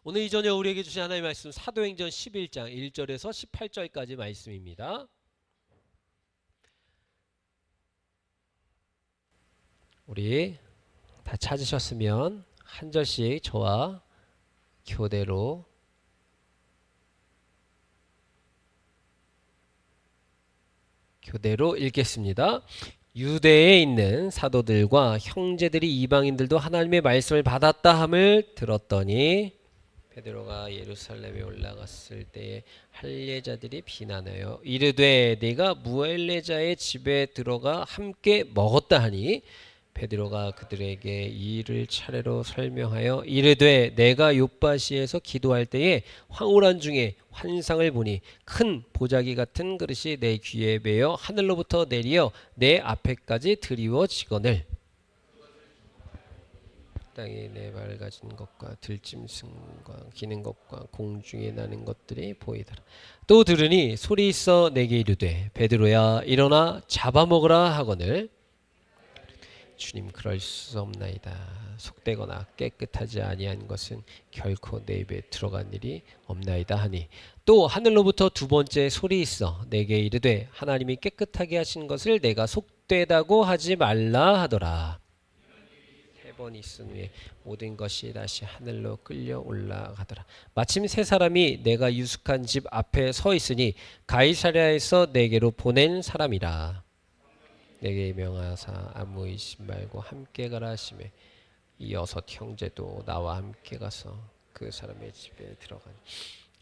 오늘 이 저녁 우리에게 주신 하나님의 말씀 사도행전 11장 1절에서 18절까지 말씀입니다. 우리 다 찾으셨으면 한 절씩 저와 교대로 읽겠습니다. 유대에 있는 사도들과 형제들이 이방인들도 하나님의 말씀을 받았다 함을 들었더니 베드로가 예루살렘에 올라갔을 때에 할례자들이 비난하여 이르되 네가 무할례자의 집에 들어가 함께 먹었다 하니 베드로가 그들에게 이 일을 차례로 설명하여 이르되 내가 욥바시에서 기도할 때에 황홀한 중에 환상을 보니 큰 보자기 같은 그릇이 내 귀에 매어 하늘로부터 내리어 내 앞에까지 드리워지거늘 땅에 네 밝아진 것과 들짐승과 기는 것과 공중에 나는 것들이 보이더라. 또 들으니 소리 있어 내게 이르되 베드로야 일어나 잡아먹으라 하거늘 주님 그럴 수 없나이다. 속되거나 깨끗하지 아니한 것은 결코 내 입에 들어간 일이 없나이다 하니 또 하늘로부터 두 번째 소리 있어 내게 이르되 하나님이 깨끗하게 하신 것을 내가 속되다고 하지 말라 하더라. 세 번 있은 후에 모든 것이 다시 하늘로 끌려 올라가더라. 마침 세 사람이 내가 유숙한 집 앞에 서 있으니 가이사랴에서 내게로 보낸 사람이라. 내게 명하사 아무 의심 말고 함께 가라 하시매 이 여섯 형제도 나와 함께 가서 그 사람의 집에 들어가니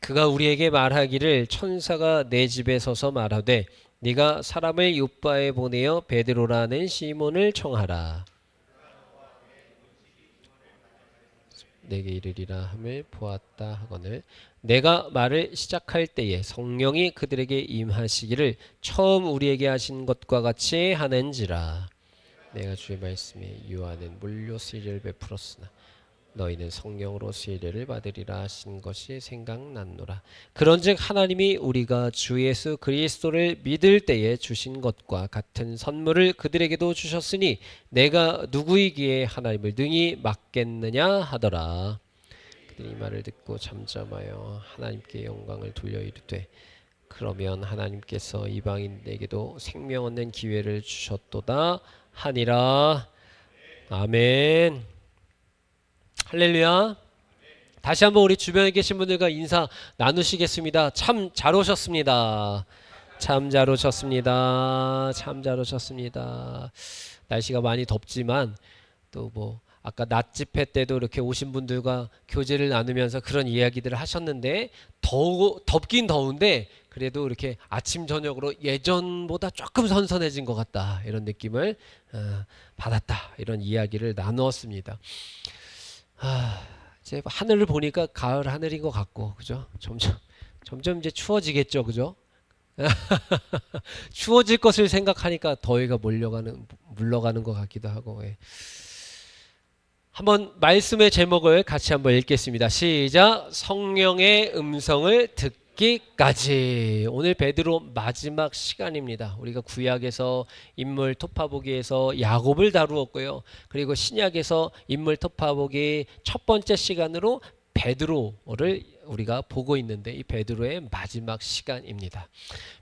그가 우리에게 말하기를 천사가 내 집에 서서 말하되 네가 사람을 욥바에 보내어 베드로라는 시몬을 청하라. 내게 이르리라 함을 보았다 하거늘 내가 말을 시작할 때에 성령이 그들에게 임하시기를 처음 우리에게 하신 것과 같이 하는지라. 내가 주의 말씀에 유하는 물로 세례를 베풀었으나 너희는 성령으로 세례를 받으리라 하신 것이 생각났노라. 그런즉 하나님이 우리가 주 예수 그리스도를 믿을 때에 주신 것과 같은 선물을 그들에게도 주셨으니 내가 누구이기에 하나님을 능히 막겠느냐 하더라. 그들이 이 말을 듣고 잠잠하여 하나님께 영광을 돌려 이르되 그러면 하나님께서 이방인에게도 생명 얻는 기회를 주셨도다 하니라. 아멘. 할렐루야. 다시 한번 우리 주변에 계신 분들과 인사 나누시겠습니다. 참 잘 오셨습니다. 참 잘 오셨습니다. 참 잘 오셨습니다. 날씨가 많이 덥지만 또 뭐 아까 낮 집회 때도 이렇게 오신 분들과 교제를 나누면서 그런 이야기들을 하셨는데 덥긴 더운데 그래도 이렇게 아침 저녁으로 예전보다 조금 선선해진 것 같다 이런 느낌을 받았다 이런 이야기를 나누었습니다. 이제 하늘을 보니까 가을 하늘인 것 같고, 그죠? 점점 이제 추워지겠죠, 그죠? 추워질 것을 생각하니까 더위가 물러가는 것 같기도 하고. 예. 한번 말씀의 제목을 같이 한번 읽겠습니다. 시작. 성령의 음성을 듣기까지. 오늘 베드로 마지막 시간입니다. 우리가 구약에서 인물 토파보기에서 야곱을 다루었고요. 그리고 신약에서 인물 토파보기 첫 번째 시간으로 베드로를 우리가 보고 있는데 이 베드로의 마지막 시간입니다.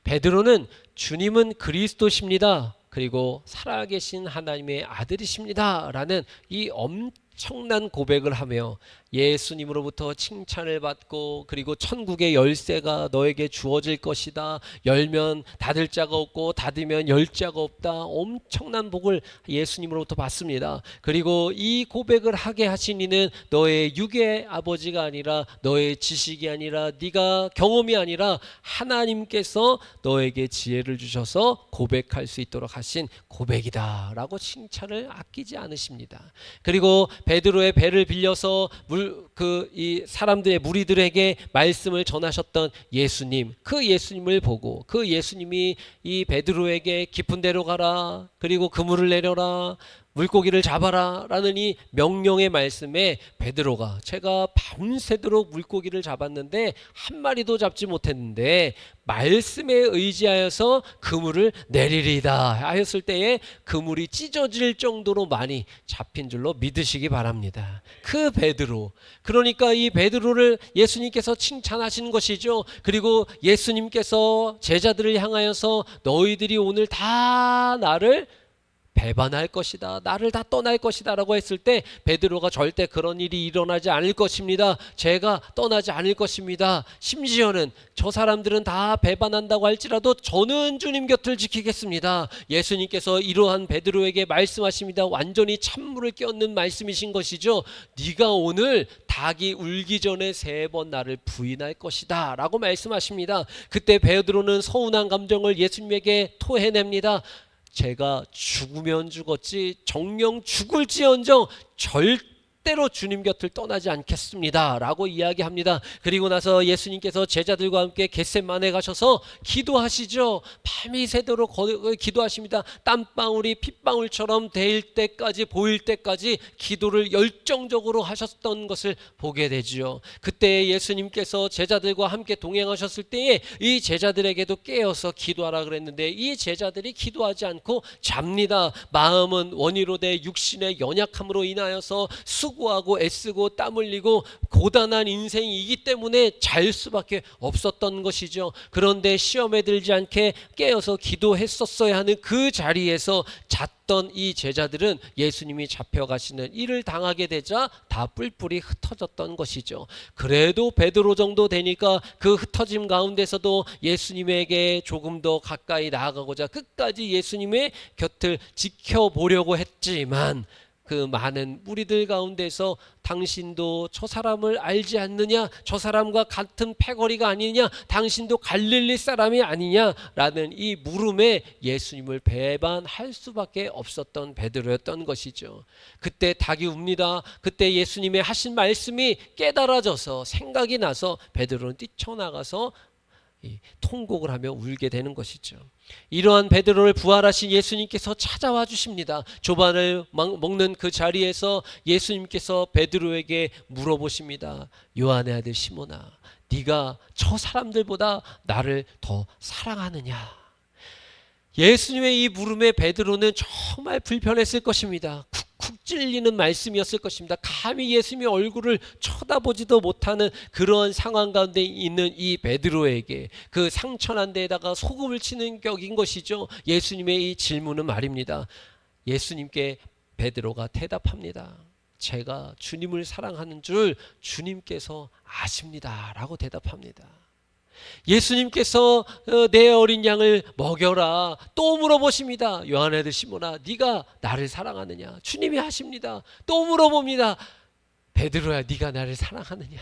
베드로는 주님은 그리스도십니다. 그리고 살아계신 하나님의 아들이십니다. 라는 이 엄청난 고백을 하며 예수님으로부터 칭찬을 받고 그리고 천국의 열쇠가 너에게 주어질 것이다. 열면 닫을 자가 없고 닫으면 열 자가 없다. 엄청난 복을 예수님으로부터 받습니다. 그리고 이 고백을 하게 하신 이는 너의 육의 아버지가 아니라 너의 지식이 아니라 네가 경험이 아니라 하나님께서 너에게 지혜를 주셔서 고백할 수 있도록 하신 고백이다 라고 칭찬을 아끼지 않으십니다. 그리고 베드로의 배를 빌려서 이 사람들의 무리들에게 말씀을 전하셨던 예수님, 그 예수님을 보고 그 예수님이 이 베드로에게 깊은 데로 가라, 그리고 그물을 내려라, 물고기를 잡아라 라는 이 명령의 말씀에 베드로가 제가 밤새도록 물고기를 잡았는데 한 마리도 잡지 못했는데 말씀에 의지하여서 그물을 내리리다 하였을 때에 그물이 찢어질 정도로 많이 잡힌 줄로 믿으시기 바랍니다. 그 베드로, 그러니까 이 베드로를 예수님께서 칭찬하시는 것이죠. 그리고 예수님께서 제자들을 향하여서 너희들이 오늘 다 나를 배반할 것이다, 나를 다 떠날 것이다 라고 했을 때 베드로가 절대 그런 일이 일어나지 않을 것입니다, 제가 떠나지 않을 것입니다, 심지어는 저 사람들은 다 배반한다고 할지라도 저는 주님 곁을 지키겠습니다. 예수님께서 이러한 베드로에게 말씀하십니다. 완전히 찬물을 끼얹는 말씀이신 것이죠. 네가 오늘 닭이 울기 전에 3번 나를 부인할 것이다 라고 말씀하십니다. 그때 베드로는 서운한 감정을 예수님에게 토해냅니다. 제가 죽으면 죽었지 정녕 죽을지언정 절대로 주님 곁을 떠나지 않겠습니다 라고 이야기합니다. 그리고 나서 예수님께서 제자들과 함께 겟세마네 가셔서 기도하시죠. 밤이 새도록 기도하십니다. 땀방울이 핏방울처럼 데일 때까지, 보일 때까지 기도를 열정적으로 하셨던 것을 보게 되지요. 그때 예수님께서 제자들과 함께 동행하셨을 때에 이 제자들에게도 깨어서 기도하라 그랬는데 이 제자들이 기도하지 않고 잡니다. 마음은 원이로 돼 육신의 연약함으로 인하여서 수고하고 애쓰고 땀 흘리고 고단한 인생이기 때문에 잘 수밖에 없었던 것이죠. 그런데 시험에 들지 않게 깨어서 기도했었어야 하는 그 자리에서 잤던 이 제자들은 예수님이 잡혀가시는 일을 당하게 되자 다 뿔뿔이 흩어졌던 것이죠. 그래도 베드로 정도 되니까 그 흩어짐 가운데서도 예수님에게 조금 더 가까이 나아가고자 끝까지 예수님의 곁을 지켜보려고 했지만 그 많은 무리들 가운데서 당신도 저 사람을 알지 않느냐, 저 사람과 같은 패거리가 아니냐, 당신도 갈릴리 사람이 아니냐라는 이 물음에 예수님을 배반할 수밖에 없었던 베드로였던 것이죠. 그때 닭이 웁니다. 그때 예수님의 하신 말씀이 깨달아져서 생각이 나서 베드로는 뛰쳐나가서 통곡을 하며 울게 되는 것이죠. 이러한 베드로를 부활하신 예수님께서 찾아와 주십니다. 조반을 먹는 그 자리에서 예수님께서 베드로에게 물어보십니다. 요한의 아들 시몬아, 네가 저 사람들보다 나를 더 사랑하느냐? 예수님의 이 물음에 베드로는 정말 불편했을 것입니다. 쿡쿡 찔리는 말씀이었을 것입니다. 감히 예수님의 얼굴을 쳐다보지도 못하는 그런 상황 가운데 있는 이 베드로에게 그 상처난 데에다가 소금을 치는 격인 것이죠. 예수님의 이 질문은 말입니다. 예수님께 베드로가 대답합니다. 제가 주님을 사랑하는 줄 주님께서 아십니다 라고 대답합니다. 예수님께서 내 어린 양을 먹여라 또 물어보십니다. 요한의 아들 시몬아, 네가 나를 사랑하느냐? 주님이 하십니다. 또 물어봅니다. 베드로야, 네가 나를 사랑하느냐?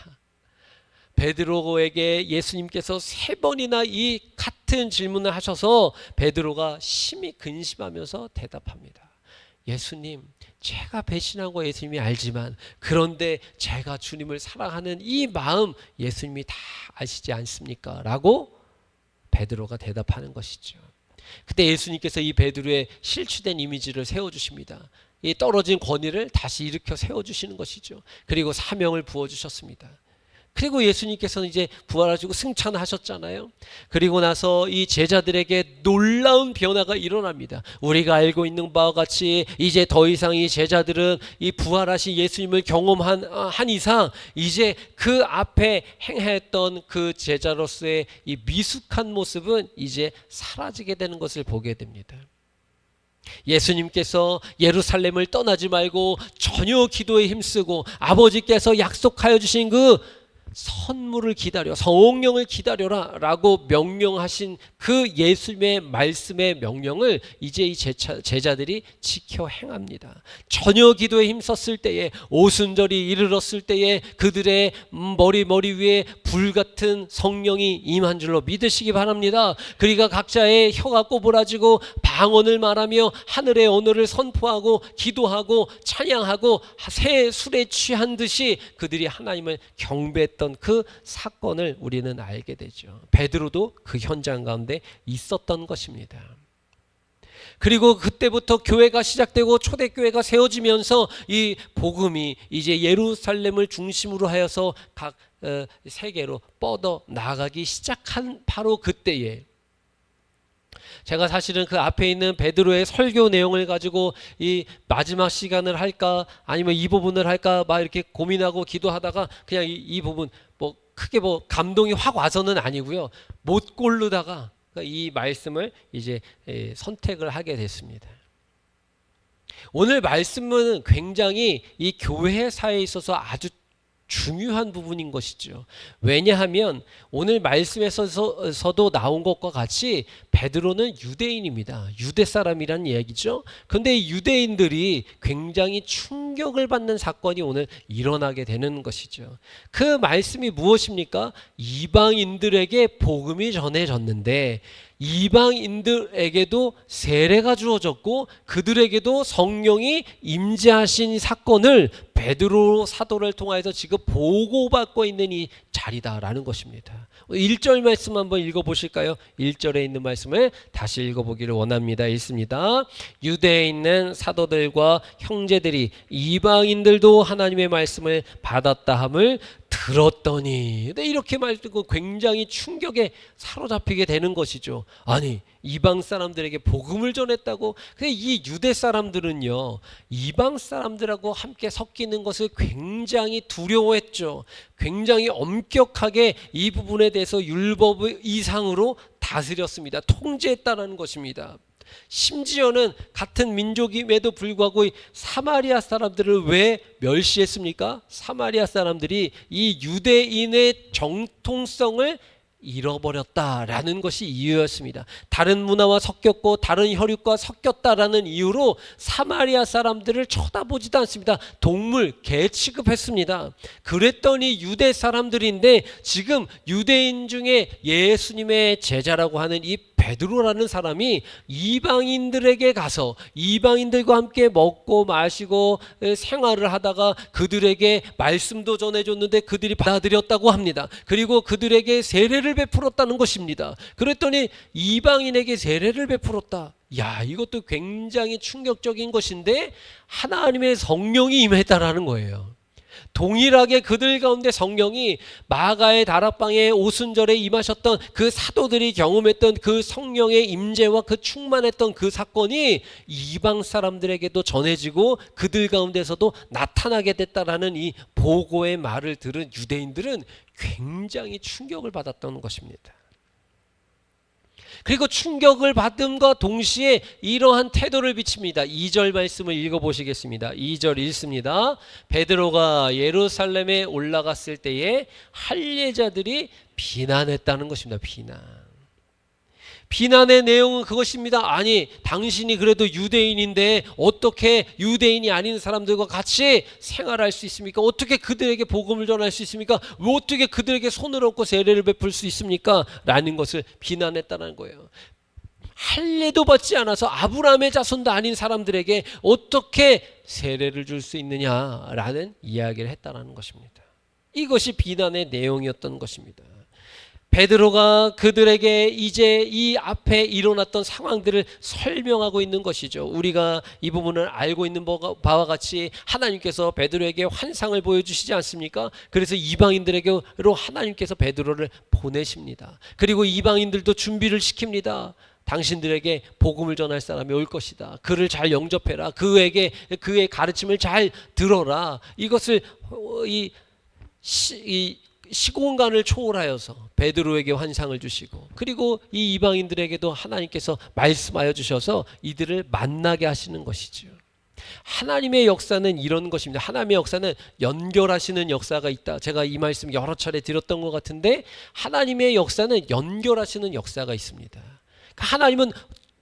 베드로에게 예수님께서 3번이나 이 같은 질문을 하셔서 베드로가 심히 근심하면서 대답합니다. 예수님, 제가 배신한 거 예수님이 알지만 그런데 제가 주님을 사랑하는 이 마음 예수님이 다 아시지 않습니까? 라고 베드로가 대답하는 것이죠. 그때 예수님께서 이 베드로의 실추된 이미지를 세워주십니다. 이 떨어진 권위를 다시 일으켜 세워주시는 것이죠. 그리고 사명을 부어주셨습니다. 그리고 예수님께서는 이제 부활하시고 승천하셨잖아요. 그리고 나서 이 제자들에게 놀라운 변화가 일어납니다. 우리가 알고 있는 바와 같이 이제 더 이상 이 제자들은 이 부활하신 예수님을 경험한 이상 이제 그 앞에 행했던 그 제자로서의 이 미숙한 모습은 이제 사라지게 되는 것을 보게 됩니다. 예수님께서 예루살렘을 떠나지 말고 전혀 기도에 힘쓰고 아버지께서 약속하여 주신 그 선물을 기다려, 성령을 기다려라 라고 명령하신 그 예수님의 말씀의 명령을 이제 이 제자들이 지켜 행합니다. 전혀 기도에 힘썼을 때에, 오순절이 이르렀을 때에 그들의 머리 위에 불같은 성령이 임한 줄로 믿으시기 바랍니다. 그리고 각자의 혀가 꼬부라지고 방언을 말하며 하늘의 언어를 선포하고 기도하고 찬양하고 새 술에 취한 듯이 그들이 하나님을 경배했던 그 사건을 우리는 알게 되죠. 베드로도 그 현장 가운데 있었던 것입니다. 그리고 그때부터 교회가 시작되고 초대교회가 세워지면서 이 복음이 이제 예루살렘을 중심으로 하여서 각 세계로 뻗어 나가기 시작한 바로 그때에, 제가 사실은 그 앞에 있는 베드로의 설교 내용을 가지고 이 마지막 시간을 할까 아니면 이 부분을 할까 막 이렇게 고민하고 기도하다가 그냥 이 부분 뭐 크게 뭐 감동이 확 와서는 아니고요, 못 고르다가 이 말씀을 이제 선택을 하게 됐습니다. 오늘 말씀은 굉장히 이 교회사에 있어서 아주 중요한 부분인 것이죠. 왜냐하면 오늘 말씀에서도 나온 것과 같이 베드로는 유대인입니다. 유대 사람이란 얘기죠. 근데 이 유대인들이 굉장히 충격을 받는 사건이 오늘 일어나게 되는 것이죠. 그 말씀이 무엇입니까? 이방인들에게 복음이 전해졌는데 이방인들에게도 세례가 주어졌고 그들에게도 성령이 임재하신 사건을 베드로 사도를 통해서 지금 보고받고 있는 이 자리다라는 것입니다. 1절 말씀 한번 읽어보실까요? 1절에 있는 말씀을 다시 읽어보기를 원합니다. 읽습니다. 유대에 있는 사도들과 형제들이 이방인들도 하나님의 말씀을 받았다 함을 들었더니, 근데 이렇게 말하고 굉장히 충격에 사로잡히게 되는 것이죠. 아니, 이방 사람들에게 복음을 전했다고? 근데 이 유대 사람들은요, 이방 사람들하고 함께 섞이는 것을 굉장히 두려워했죠. 굉장히 엄격하게 이 부분에 대해서 율법 이상으로 다스렸습니다. 통제했다는 것입니다. 심지어는 같은 민족임에도 불구하고 사마리아 사람들을 왜 멸시했습니까? 사마리아 사람들이 이 유대인의 정통성을 잃어버렸다라는 것이 이유였습니다. 다른 문화와 섞였고 다른 혈육과 섞였다라는 이유로 사마리아 사람들을 쳐다보지도 않습니다. 동물, 개 취급했습니다. 그랬더니 유대 사람들인데 지금 유대인 중에 예수님의 제자라고 하는 이 베드로라는 사람이 이방인들에게 가서 이방인들과 함께 먹고 마시고 생활을 하다가 그들에게 말씀도 전해줬는데 그들이 받아들였다고 합니다. 그리고 그들에게 세례를 베풀었다는 것입니다. 그랬더니 이방인에게 세례를 베풀었다. 야, 이것도 굉장히 충격적인 것인데 하나님의 성령이 임했다라는 거예요. 동일하게 그들 가운데 성령이 마가의 다락방에 오순절에 임하셨던 그 사도들이 경험했던 그 성령의 임재와 그 충만했던 그 사건이 이방 사람들에게도 전해지고 그들 가운데서도 나타나게 됐다라는 이 보고의 말을 들은 유대인들은 굉장히 충격을 받았던 것입니다. 그리고 충격을 받음과 동시에 이러한 태도를 비칩니다. 2절 말씀을 읽어보시겠습니다. 2절 읽습니다. 베드로가 예루살렘에 올라갔을 때에 할례자들이 비난했다는 것입니다. 비난의 내용은 그것입니다. 아니, 당신이 그래도 유대인인데 어떻게 유대인이 아닌 사람들과 같이 생활할 수 있습니까? 어떻게 그들에게 복음을 전할 수 있습니까? 왜 어떻게 그들에게 손을 얹고 세례를 베풀 수 있습니까? 라는 것을 비난했다는 거예요. 할례도 받지 않아서 아브라함의 자손도 아닌 사람들에게 어떻게 세례를 줄 수 있느냐라는 이야기를 했다는 것입니다. 이것이 비난의 내용이었던 것입니다. 베드로가 그들에게 이제 이 앞에 일어났던 상황들을 설명하고 있는 것이죠. 우리가 이 부분을 알고 있는 바와 같이 하나님께서 베드로에게 환상을 보여주시지 않습니까? 그래서 이방인들에게로 하나님께서 베드로를 보내십니다. 그리고 이방인들도 준비를 시킵니다. 당신들에게 복음을 전할 사람이 올 것이다. 그를 잘 영접해라. 그의 가르침을 잘 들어라. 이것을 시공간을 초월하여서 베드로에게 환상을 주시고 그리고 이 이방인들에게도 하나님께서 말씀하여 주셔서 이들을 만나게 하시는 것이죠. 하나님의 역사는 이런 것입니다. 하나님의 역사는 연결하시는 역사가 있다. 제가 이 말씀 여러 차례 드렸던 것 같은데 하나님의 역사는 연결하시는 역사가 있습니다. 하나님은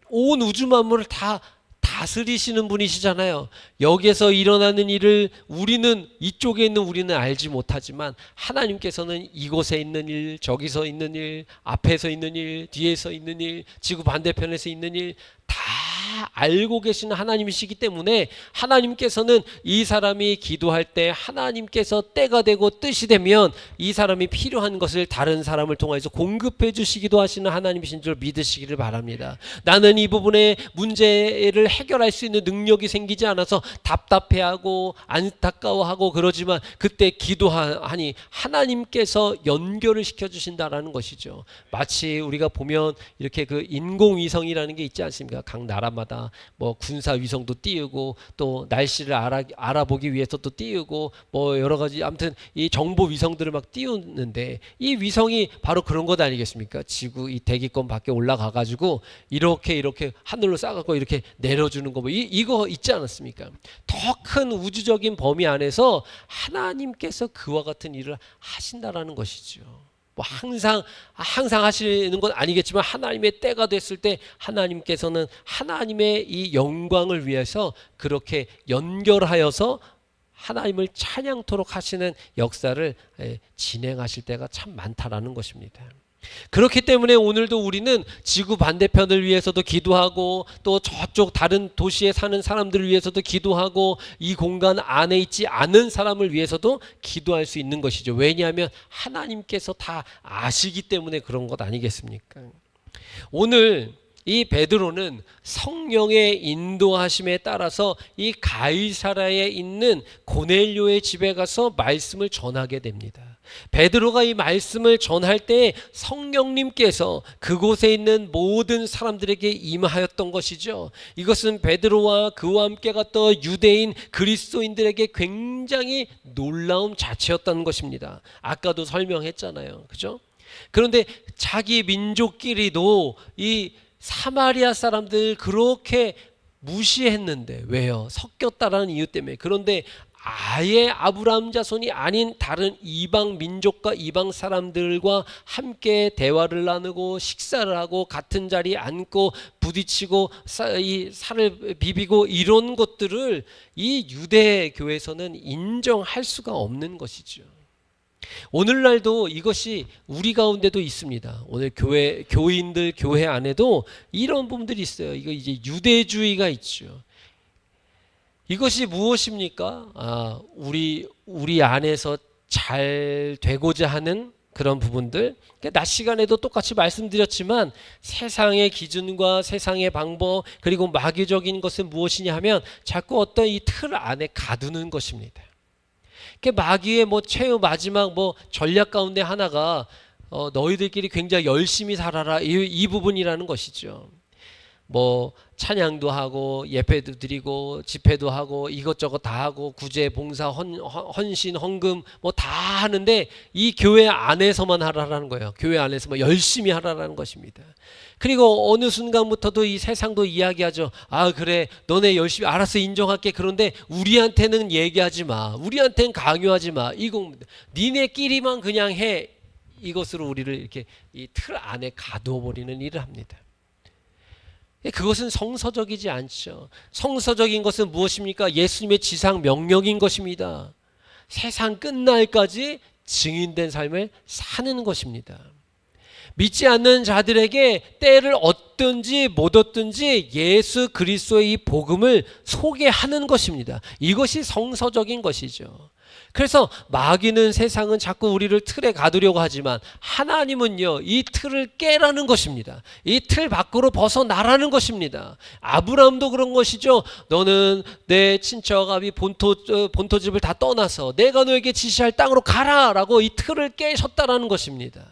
온 우주 만물을 다 다스리시는 분이시잖아요. 여기에서 일어나는 일을 우리는 이쪽에 있는 우리는 알지 못하지만 하나님께서는 이곳에 있는 일, 저기서 있는 일, 앞에서 있는 일, 뒤에서 있는 일, 지구 반대편에서 있는 일 다 다 알고 계시는 하나님이시기 때문에 하나님께서는 이 사람이 기도할 때 하나님께서 때가 되고 뜻이 되면 이 사람이 필요한 것을 다른 사람을 통해서 공급해 주시기도 하시는 하나님이신 줄 믿으시기를 바랍니다. 나는 이 부분에 문제를 해결할 수 있는 능력이 생기지 않아서 답답해하고 안타까워하고 그러지만 그때 기도하니 하나님께서 연결을 시켜주신다라는 것이죠. 마치 우리가 보면 이렇게 그 인공위성이라는 게 있지 않습니까? 각 나라마다 뭐 군사위성도 띄우고 또 날씨를 알아보기 위해서 또 띄우고 뭐 여러 가지 아무튼 이 정보 위성들을 막 띄우는데 이 위성이 바로 그런 것 아니겠습니까? 지구 이 대기권 밖에 올라가 가지고 이렇게 하늘로 싸갖고 이렇게 내려주는 거 뭐 이거 있지 않았습니까? 더 큰 우주적인 범위 안에서 하나님께서 그와 같은 일을 하신다라는 것이죠. 뭐 항상 하시는 건 아니겠지만 하나님의 때가 됐을 때 하나님께서는 하나님의 이 영광을 위해서 그렇게 연결하여서 하나님을 찬양토록 하시는 역사를 진행하실 때가 참 많다라는 것입니다. 그렇기 때문에 오늘도 우리는 지구 반대편을 위해서도 기도하고 또 저쪽 다른 도시에 사는 사람들을 위해서도 기도하고 이 공간 안에 있지 않은 사람을 위해서도 기도할 수 있는 것이죠. 왜냐하면 하나님께서 다 아시기 때문에 그런 것 아니겠습니까? 오늘 이 베드로는 성령의 인도하심에 따라서 이 가이사라에 있는 고넬료의 집에 가서 말씀을 전하게 됩니다. 베드로가 이 말씀을 전할 때 성령님께서 그곳에 있는 모든 사람들에게 임하였던 것이죠. 이것은 베드로와 그와 함께 갔던 유대인 그리스도인들에게 굉장히 놀라운 자체였다는 것입니다. 아까도 설명했잖아요. 그죠? 그런데 자기 민족끼리도 이 사마리아 사람들 그렇게 무시했는데 왜요? 섞였다라는 이유 때문에. 그런데 아예 아브라함 자손이 아닌 다른 이방 민족과 이방 사람들과 함께 대화를 나누고 식사를 하고 같은 자리에 앉고 부딪히고 이 살을 비비고 이런 것들을 이 유대 교회에서는 인정할 수가 없는 것이죠. 오늘날도 이것이 우리 가운데도 있습니다. 오늘 교인들 교회 안에도 이런 부분들이 있어요. 이거 이제 유대주의가 있죠. 이것이 무엇입니까? 우리 안에서 잘 되고자 하는 그런 부분들. 낮 시간에도 똑같이 말씀드렸지만 세상의 기준과 세상의 방법 그리고 마귀적인 것은 무엇이냐 하면 자꾸 어떤 이 틀 안에 가두는 것입니다. 마귀의 최후 마지막 전략 가운데 하나가 너희들끼리 굉장히 열심히 살아라 이 부분이라는 것이죠. 찬양도 하고 예배도 드리고 집회도 하고 이것저것 다 하고 구제 봉사 헌신 헌금 다 하는데 이 교회 안에서만 하라라는 거예요. 교회 안에서만 열심히 하라라는 것입니다. 그리고 어느 순간부터도 이 세상도 이야기하죠. 그래 너네 열심히 알아서 인정할게. 그런데 우리한테는 얘기하지 마. 우리한테는 강요하지 마. 이거 니네끼리만 그냥 해. 이것으로 우리를 이렇게 이 틀 안에 가두어 버리는 일을 합니다. 그것은 성서적이지 않죠. 성서적인 것은 무엇입니까? 예수님의 지상 명령인 것입니다. 세상 끝날까지 증인된 삶을 사는 것입니다. 믿지 않는 자들에게 때를 얻든지 못 얻든지 예수 그리스도의 이 복음을 소개하는 것입니다. 이것이 성서적인 것이죠. 그래서 마귀는 세상은 자꾸 우리를 틀에 가두려고 하지만 하나님은요 이 틀을 깨라는 것입니다. 이 틀 밖으로 벗어나라는 것입니다. 아브라함도 그런 것이죠. 너는 내 친척 아비 본토집을 다 떠나서 내가 너에게 지시할 땅으로 가라라고 이 틀을 깨셨다라는 것입니다.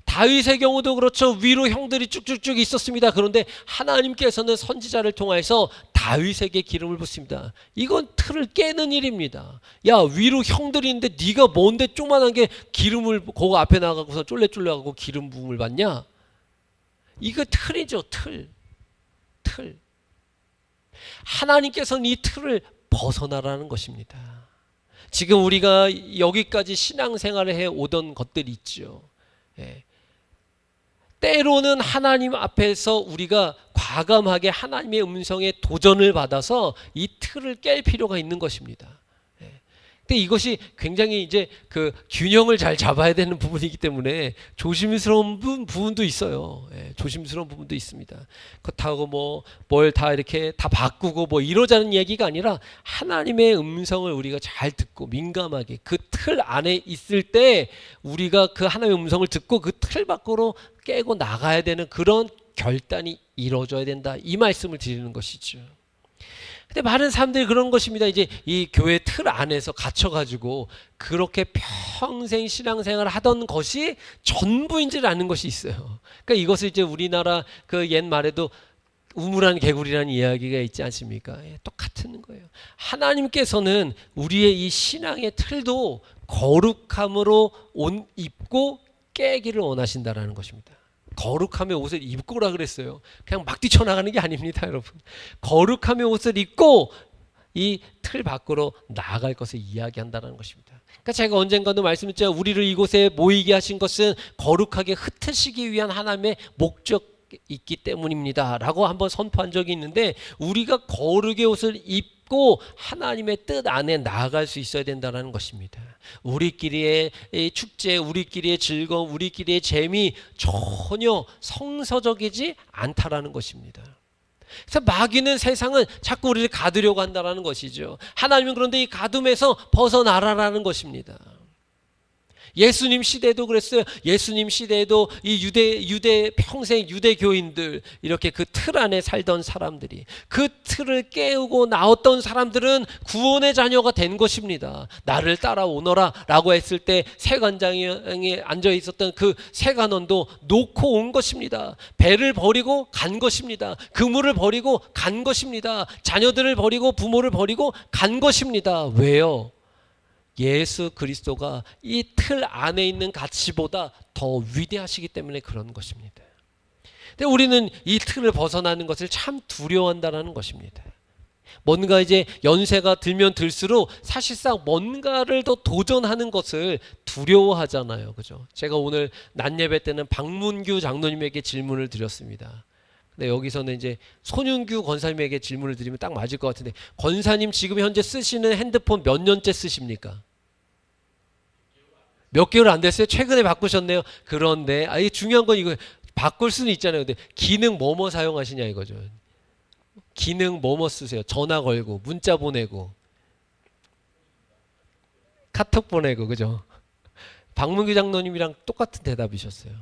다윗의 경우도 그렇죠. 위로 형들이 쭉쭉쭉 있었습니다. 그런데 하나님께서는 선지자를 통해서 다윗에게 기름을 붓습니다. 이건 틀을 깨는 일입니다. 야, 위로 형들이 있는데 네가 뭔데 조그만한 게 기름을 거기 앞에 나가고서 쫄래쫄래하고 기름 부음을 받냐? 이거 틀이죠. 틀. 하나님께서는 이 틀을 벗어나라는 것입니다. 지금 우리가 여기까지 신앙생활을 해오던 것들이 있죠. 때로는 하나님 앞에서 우리가 과감하게 하나님의 음성에 도전을 받아서 이 틀을 깰 필요가 있는 것입니다. 근데 이것이 굉장히 이제 그 균형을 잘 잡아야 되는 부분이기 때문에 조심스러운 부분도 있어요. 예, 조심스러운 부분도 있습니다. 그렇다고 뭐 뭘 다 이렇게 다 바꾸고 뭐 이러자는 얘기가 아니라 하나님의 음성을 우리가 잘 듣고 민감하게 그 틀 안에 있을 때 우리가 그 하나님의 음성을 듣고 그 틀 밖으로 깨고 나가야 되는 그런 결단이 이루어져야 된다. 이 말씀을 드리는 것이죠. 근데 많은 사람들이 그런 것입니다. 이제 이 교회 틀 안에서 갇혀가지고 그렇게 평생 신앙생활을 하던 것이 전부인 줄 아는 것이 있어요. 그러니까 이것을 이제 우리나라 그 옛 말에도 우물안 개구리라는 이야기가 있지 않습니까? 예, 똑같은 거예요. 하나님께서는 우리의 이 신앙의 틀도 거룩함으로 옷 입고 깨기를 원하신다라는 것입니다. 거룩함의 옷을 입고라 그랬어요. 그냥 막 뛰쳐나가는 게 아닙니다, 여러분. 거룩함의 옷을 입고 이 틀 밖으로 나아갈 것을 이야기한다는 것입니다. 그러니까 제가 언젠가도 말씀드렸죠. 우리를 이곳에 모이게 하신 것은 거룩하게 흩으시기 위한 하나님의 목적 있기 때문입니다 라고 한번 선포한 적이 있는데, 우리가 거룩의 옷을 입고 하나님의 뜻 안에 나아갈 수 있어야 된다는 것입니다. 우리끼리의 축제, 우리끼리의 즐거움, 우리끼리의 재미 전혀 성서적이지 않다라는 것입니다. 그래서 마귀는, 세상은 자꾸 우리를 가두려고 한다는 것이죠. 하나님은 그런데 이 가둠에서 벗어나라라는 것입니다. 예수님 시대도 그랬어요. 예수님 시대에도 이 유대 평생 유대교인들, 이렇게 그 틀 안에 살던 사람들이, 그 틀을 깨우고 나왔던 사람들은 구원의 자녀가 된 것입니다. 나를 따라오너라 라고 했을 때 세관장에 앉아 있었던 그 세관원도 놓고 온 것입니다. 배를 버리고 간 것입니다. 그물을 버리고 간 것입니다. 자녀들을 버리고 부모를 버리고 간 것입니다. 왜요? 예수 그리스도가 이 틀 안에 있는 가치보다 더 위대하시기 때문에 그런 것입니다. 근데 우리는 이 틀을 벗어나는 것을 참 두려워한다는 것입니다. 뭔가 이제 연세가 들면 들수록 사실상 뭔가를 더 도전하는 것을 두려워하잖아요. 그죠? 제가 오늘 낮 예배 때는 박문규 장로님에게 질문을 드렸습니다. 근데 여기서는 이제 손윤규 권사님에게 질문을 드리면 딱 맞을 것 같은데, 권사님 지금 현재 쓰시는 핸드폰 몇 년째 쓰십니까? 몇 개월 안 됐어요? 최근에 바꾸셨네요. 그런데 이게 중요한 건 이거, 바꿀 수는 있잖아요. 근데 기능 뭐뭐 사용하시냐 이거죠. 기능 뭐뭐 쓰세요? 전화 걸고, 문자 보내고, 카톡 보내고, 그죠? 박문규 장로님이랑 똑같은 대답이셨어요.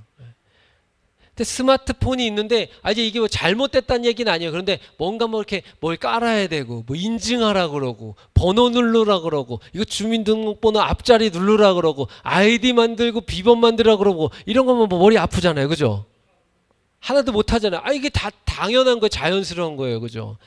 근데 스마트폰이 있는데 이제 이게 뭐 잘못됐다는 얘기는 아니에요. 그런데 뭔가 뭐 이렇게 뭘 깔아야 되고, 뭐 인증하라 그러고, 번호 누르라 그러고, 이거 주민등록번호 앞자리 누르라 그러고, 아이디 만들고 비번 만들라 그러고, 이런 거면 뭐 머리 아프잖아요. 그죠? 하나도 못 하잖아요. 이게 다 당연한 거예요. 자연스러운 거예요. 그죠?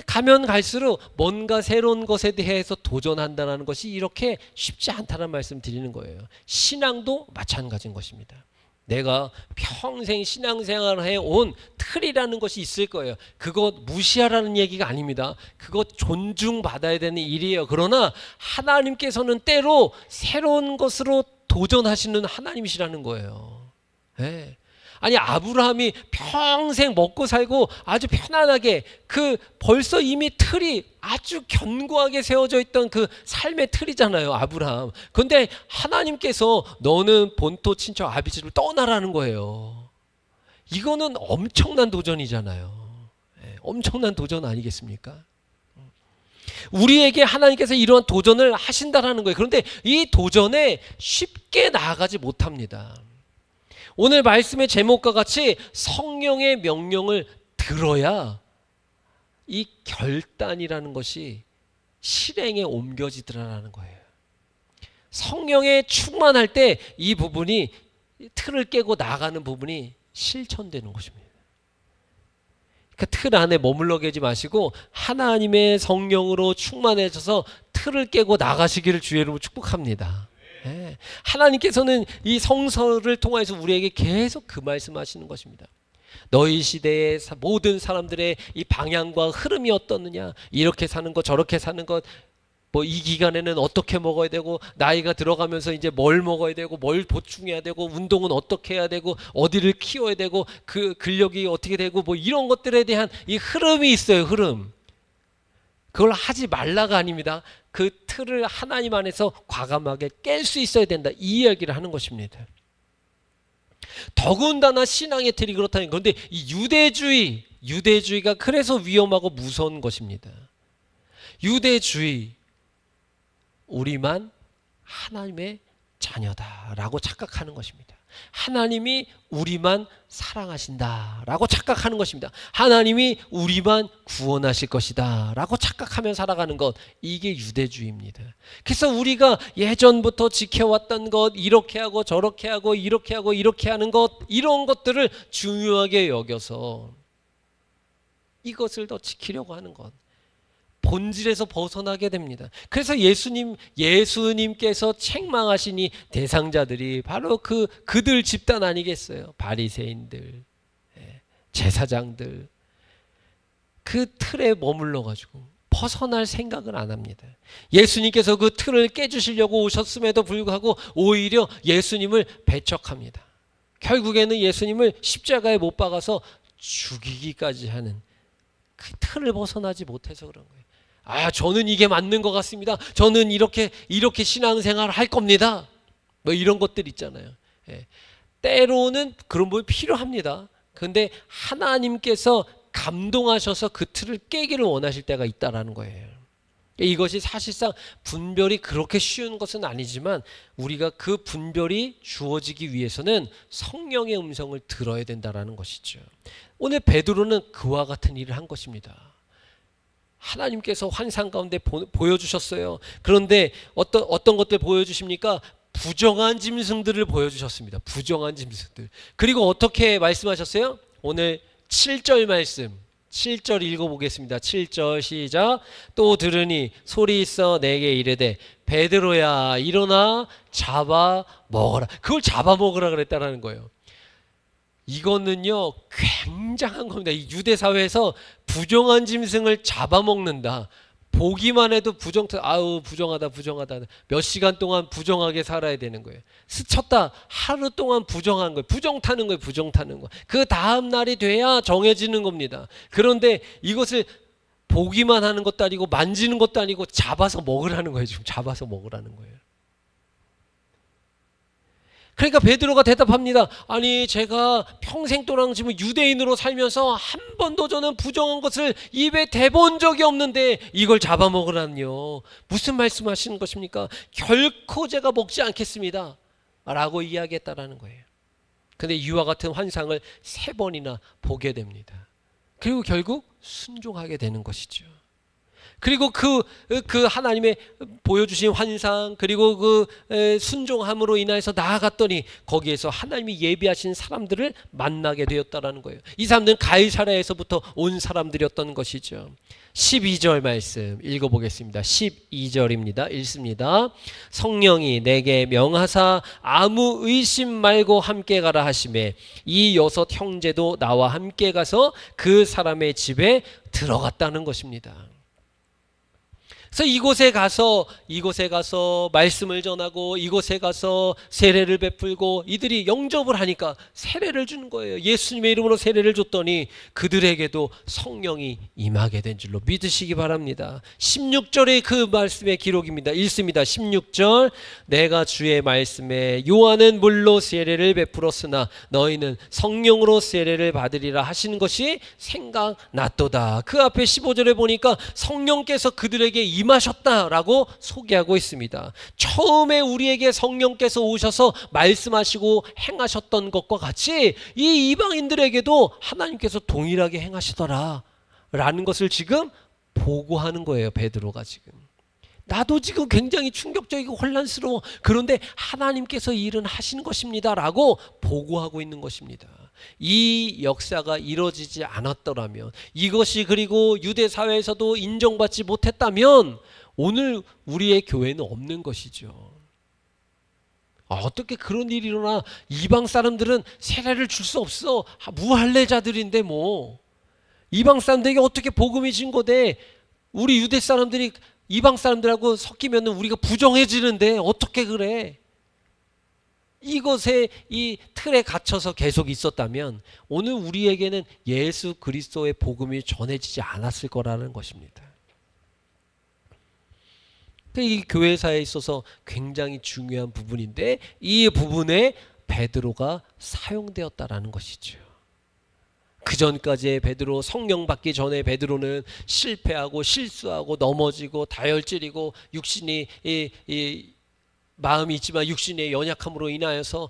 가면 갈수록 뭔가 새로운 것에 대해서 도전한다는 것이 이렇게 쉽지 않다는 말씀 드리는 거예요. 신앙도 마찬가지인 것입니다. 내가 평생 신앙생활을 해온 틀이라는 것이 있을 거예요. 그것 무시하라는 얘기가 아닙니다. 그것 존중받아야 되는 일이에요. 그러나 하나님께서는 때로 새로운 것으로 도전하시는 하나님이시라는 거예요. 네. 아니, 아브라함이 평생 먹고 살고 아주 편안하게 벌써 이미 틀이 아주 견고하게 세워져 있던 그 삶의 틀이잖아요, 아브라함. 그런데 하나님께서 너는 본토 친척 아비집을 떠나라는 거예요. 이거는 엄청난 도전이잖아요. 엄청난 도전 아니겠습니까? 우리에게 하나님께서 이러한 도전을 하신다라는 거예요. 그런데 이 도전에 쉽게 나아가지 못합니다. 오늘 말씀의 제목과 같이 성령의 명령을 들어야 이 결단이라는 것이 실행에 옮겨지더라라는 거예요. 성령에 충만할 때 이 부분이, 틀을 깨고 나가는 부분이 실천되는 것입니다. 그러니까 틀 안에 머물러 계지 마시고 하나님의 성령으로 충만해져서 틀을 깨고 나가시기를 주의 이름으로 축복합니다. 네. 하나님께서는 이 성서를 통해서 우리에게 계속 그 말씀하시는 것입니다. 너희 시대의 모든 사람들의 이 방향과 흐름이 어떻느냐, 이렇게 사는 것 저렇게 사는 것, 뭐 이 기간에는 어떻게 먹어야 되고, 나이가 들어가면서 이제 뭘 먹어야 되고, 뭘 보충해야 되고, 운동은 어떻게 해야 되고, 어디를 키워야 되고, 그 근력이 어떻게 되고, 뭐 이런 것들에 대한 이 흐름이 있어요. 흐름. 그걸 하지 말라가 아닙니다. 그 틀을 하나님 안에서 과감하게 깰 수 있어야 된다. 이 이야기를 하는 것입니다. 더군다나 신앙의 틀이 그렇다는 건데 이 유대주의가 그래서 위험하고 무서운 것입니다. 유대주의, 우리만 하나님의 자녀다라고 착각하는 것입니다. 하나님이 우리만 사랑하신다라고 착각하는 것입니다. 하나님이 우리만 구원하실 것이다라고 착각하며 살아가는 것, 이게 유대주의입니다. 그래서 우리가 예전부터 지켜왔던 것, 이렇게 하고 저렇게 하고 이렇게 하고 이렇게 하는 것, 이런 것들을 중요하게 여겨서 이것을 더 지키려고 하는 것, 본질에서 벗어나게 됩니다. 그래서 예수님께서 책망하시니 대상자들이 바로 그들 집단 아니겠어요? 바리새인들, 제사장들, 그 틀에 머물러 가지고 벗어날 생각을 안 합니다. 예수님께서 그 틀을 깨주시려고 오셨음에도 불구하고 오히려 예수님을 배척합니다. 결국에는 예수님을 십자가에 못 박아서 죽이기까지 하는, 그 틀을 벗어나지 못해서 그런 거예요. 저는 이게 맞는 것 같습니다. 저는 이렇게 신앙생활을 할 겁니다. 뭐 이런 것들 있잖아요. 때로는 그런 부분이 필요합니다. 그런데 하나님께서 감동하셔서 그 틀을 깨기를 원하실 때가 있다라는 거예요. 이것이 사실상 분별이 그렇게 쉬운 것은 아니지만 우리가 그 분별이 주어지기 위해서는 성령의 음성을 들어야 된다라는 것이죠. 오늘 베드로는 그와 같은 일을 한 것입니다. 하나님께서 환상 가운데 보여주셨어요. 그런데 어떤 것들 보여주십니까? 부정한 짐승들을 보여주셨습니다. 부정한 짐승들. 그리고 어떻게 말씀하셨어요? 오늘 7절 말씀, 7절 읽어보겠습니다. 7절 시작. 또 들으니 소리 있어 내게 이르되 베드로야 일어나 잡아 먹어라. 그걸 잡아 먹으라 그랬다라는 거예요. 이거는요 굉장한 겁니다. 이 유대 사회에서 부정한 짐승을 잡아먹는다. 보기만 해도 부정하다. 몇 시간 동안 부정하게 살아야 되는 거예요. 스쳤다 하루 동안 부정한 거예요. 부정 타는 거예요. 그 다음 날이 돼야 정해지는 겁니다. 그런데 이것을 보기만 하는 것도 아니고 만지는 것도 아니고 잡아서 먹으라는 거예요. 지금 잡아서 먹으라는 거예요. 그러니까 베드로가 대답합니다. 아니 제가 평생 동안 지금 유대인으로 살면서 한 번도 저는 부정한 것을 입에 대본 적이 없는데 이걸 잡아먹으라니요. 무슨 말씀하시는 것입니까? 결코 제가 먹지 않겠습니다 라고 이야기했다라는 거예요. 근데 이와 같은 환상을 3번이나 보게 됩니다. 그리고 결국 순종하게 되는 것이죠. 그리고 그 하나님의 보여주신 환상, 그리고 그 순종함으로 인해서 나아갔더니 거기에서 하나님이 예비하신 사람들을 만나게 되었다라는 거예요. 이 사람들은 가이사랴에서부터 온 사람들이었던 것이죠. 12절 말씀 읽어보겠습니다. 12절입니다. 읽습니다. 성령이 내게 명하사 아무 의심 말고 함께 가라 하시매 이 6 형제도 나와 함께 가서 그 사람의 집에 들어갔다는 것입니다. 그래서 이곳에 가서 말씀을 전하고 이곳에 가서 세례를 베풀고 이들이 영접을 하니까 세례를 주는 거예요. 예수님의 이름으로 세례를 줬더니 그들에게도 성령이 임하게 된 줄로 믿으시기 바랍니다. 16절의 그 말씀의 기록입니다. 읽습니다. 16절 내가 주의 말씀에 요한은 물로 세례를 베풀었으나 너희는 성령으로 세례를 받으리라 하시는 것이 생각났도다. 그 앞에 15절에 보니까 성령께서 그들에게 임하셨다라고 소개하고 있습니다. 처음에 우리에게 성령께서 오셔서 말씀하시고 행하셨던 것과 같이 이 이방인들에게도 하나님께서 동일하게 행하시더라 라는 것을 지금 보고하는 거예요. 베드로가 지금. 나도 지금 굉장히 충격적이고 혼란스러워. 그런데 하나님께서 일은 하신 것입니다 라고 보고하고 있는 것입니다. 이 역사가 이루어지지 않았더라면, 이것이 그리고 유대 사회에서도 인정받지 못했다면 오늘 우리의 교회는 없는 것이죠. 어떻게 그런 일이 일어나? 이방 사람들은 세례를 줄 수 없어. 무할례자들인데 뭐 이방 사람들에게 어떻게 복음이 증거돼? 우리 유대 사람들이 이방 사람들하고 섞이면 우리가 부정해지는데 어떻게 그래? 이것에 이 틀에 갇혀서 계속 있었다면 오늘 우리에게는 예수 그리스도의 복음이 전해지지 않았을 거라는 것입니다. 이 교회사에 있어서 굉장히 중요한 부분인데 이 부분에 베드로가 사용되었다라는 것이죠. 그 전까지의 베드로, 성령 받기 전에 베드로는 실패하고 실수하고 넘어지고 다혈질이고 육신이 마음이 있지만 육신의 연약함으로 인하여서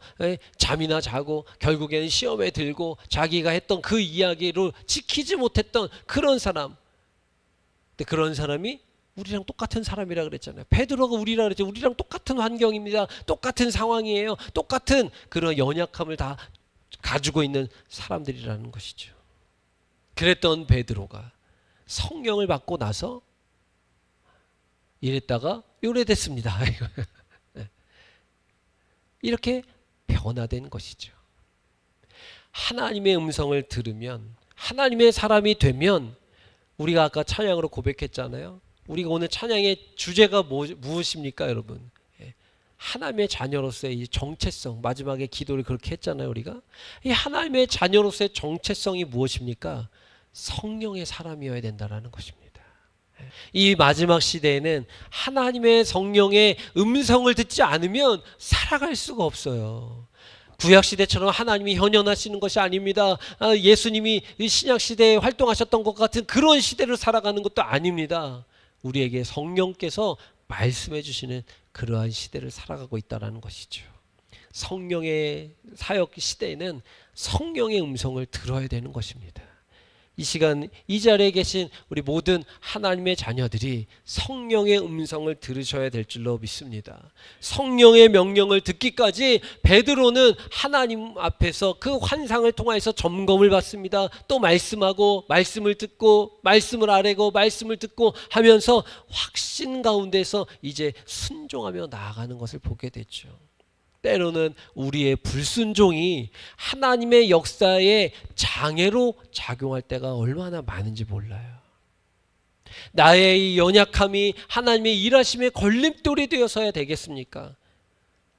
잠이나 자고 결국에는 시험에 들고 자기가 했던 그 이야기로 지키지 못했던 그런 사람. 근데 그런 사람이 우리랑 똑같은 사람이라 그랬잖아요. 베드로가 우리라 그랬죠. 우리랑 똑같은 환경입니다. 똑같은 상황이에요. 똑같은 그런 연약함을 다 가지고 있는 사람들이라는 것이죠. 그랬던 베드로가 성령을 받고 나서 이랬다가 요래됐습니다. 이렇게 변화된 것이죠. 하나님의 음성을 들으면, 하나님의 사람이 되면, 우리가 아까 찬양으로 고백했잖아요. 우리가 오늘 찬양의 주제가 무엇입니까, 여러분? 하나님의 자녀로서의 이 정체성, 마지막에 기도를 그렇게 했잖아요, 우리가. 이 하나님의 자녀로서의 정체성이 무엇입니까? 성령의 사람이어야 된다는 것입니다. 이 마지막 시대에는 하나님의 성령의 음성을 듣지 않으면 살아갈 수가 없어요. 구약시대처럼 하나님이 현현하시는 것이 아닙니다. 예수님이 신약시대에 활동하셨던 것 같은 그런 시대를 살아가는 것도 아닙니다. 우리에게 성령께서 말씀해 주시는 그러한 시대를 살아가고 있다는 것이죠. 성령의 사역 시대에는 성령의 음성을 들어야 되는 것입니다. 이 시간 이 자리에 계신 우리 모든 하나님의 자녀들이 성령의 음성을 들으셔야 될 줄로 믿습니다. 성령의 명령을 듣기까지 베드로는 하나님 앞에서 그 환상을 통해서 점검을 받습니다. 또 말씀하고 말씀을 듣고 말씀을 아뢰고 말씀을 듣고 하면서 확신 가운데서 이제 순종하며 나아가는 것을 보게 됐죠. 때로는 우리의 불순종이 하나님의 역사에 장애로 작용할 때가 얼마나 많은지 몰라요. 나의 이 연약함이 하나님의 일하심의 걸림돌이 되어서야 되겠습니까?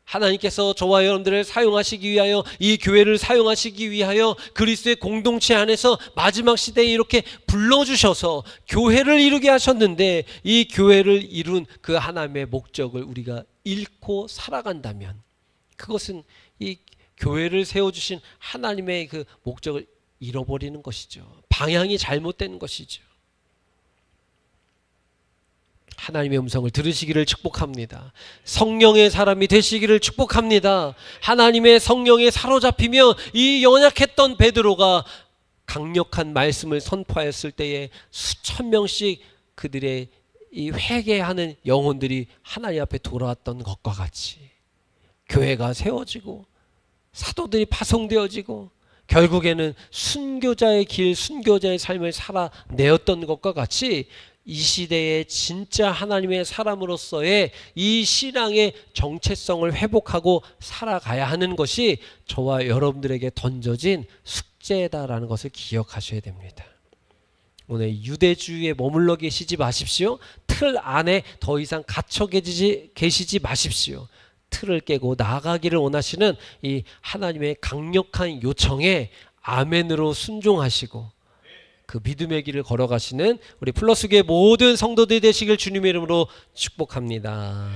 하나님께서 저와 여러분들을 사용하시기 위하여, 이 교회를 사용하시기 위하여 그리스도의 공동체 안에서 마지막 시대에 이렇게 불러주셔서 교회를 이루게 하셨는데, 이 교회를 이룬 그 하나님의 목적을 우리가 잃고 살아간다면 그것은 이 교회를 세워주신 하나님의 그 목적을 잃어버리는 것이죠. 방향이 잘못된 것이죠. 하나님의 음성을 들으시기를 축복합니다. 성령의 사람이 되시기를 축복합니다. 하나님의 성령에 사로잡히며 이 연약했던 베드로가 강력한 말씀을 선포하였을 때에 수천 명씩 그들의 이 회개하는 영혼들이 하나님 앞에 돌아왔던 것과 같이 교회가 세워지고 사도들이 파송되어지고 결국에는 순교자의 길, 순교자의 삶을 살아내었던 것과 같이 이 시대에 진짜 하나님의 사람으로서의 이 신앙의 정체성을 회복하고 살아가야 하는 것이 저와 여러분들에게 던져진 숙제다라는 것을 기억하셔야 됩니다. 오늘 유대주의에 머물러 계시지 마십시오. 틀 안에 더 이상 갇혀 계시지 마십시오. 틀을 깨고 나아가기를 원하시는 이 하나님의 강력한 요청에 아멘으로 순종하시고 그 믿음의 길을 걸어가시는 우리 플러스교회 모든 성도들이 되시길 주님의 이름으로 축복합니다.